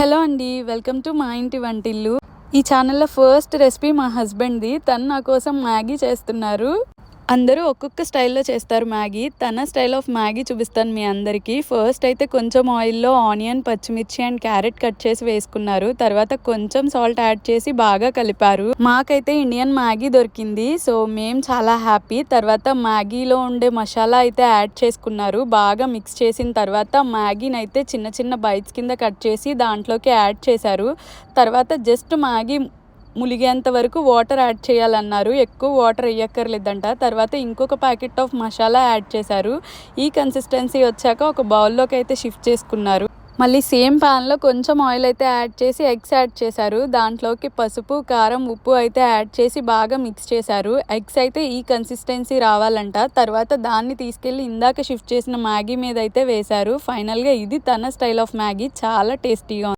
Hello అండి, welcome to మా ఇంటి వంటిల్లు. ఈ ఛానల్లో ఫస్ట్ రెసిపీ మా హస్బెండ్ది. తను నా కోసం మ్యాగీ చేస్తున్నారు. అందరూ ఒక్కొక్క స్టైల్లో చేస్తారు మ్యాగీ. తన స్టైల్ ఆఫ్ మ్యాగీ చూపిస్తాను మీ అందరికీ. ఫస్ట్ అయితే కొంచెం ఆయిల్లో ఆనియన్, పచ్చిమిర్చి అండ్ క్యారెట్ కట్ చేసి వేసుకున్నారు. తర్వాత కొంచెం సాల్ట్ యాడ్ చేసి బాగా కలిపారు. మాకైతే ఇండియన్ మ్యాగీ దొరికింది, సో మేము చాలా హ్యాపీ. తర్వాత మ్యాగీలో ఉండే మసాలా అయితే యాడ్ చేసుకున్నారు. బాగా మిక్స్ చేసిన తర్వాత మ్యాగీని అయితే చిన్న చిన్న బైట్స్ కింద కట్ చేసి దాంట్లోకి యాడ్ చేశారు. తర్వాత జస్ట్ మ్యాగీ ములిగేంత వరకు వాటర్ యాడ్ చేయాలన్నారు. ఎక్కువ వాటర్ వేయక్కర్లేదంట. తర్వాత ఇంకొక ప్యాకెట్ ఆఫ్ మసాలా యాడ్ చేశారు. ఈ కన్సిస్టెన్సీ వచ్చాక ఒక బౌల్లోకి అయితే షిఫ్ట్ చేసుకున్నారు. మళ్ళీ సేమ్ ప్యాన్లో కొంచెం ఆయిల్ అయితే యాడ్ చేసి ఎగ్స్ యాడ్ చేశారు. దాంట్లోకి పసుపు, కారం, ఉప్పు అయితే యాడ్ చేసి బాగా మిక్స్ చేశారు. ఎగ్స్ అయితే ఈ కన్సిస్టెన్సీ రావాలంట. తర్వాత దాన్ని తీసుకెళ్ళి ఇందాక షిఫ్ట్ చేసిన మ్యాగీ మీద అయితే వేశారు. ఫైనల్గా ఇది తన స్టైల్ ఆఫ్ మ్యాగీ. చాలా టేస్టీగా ఉంది.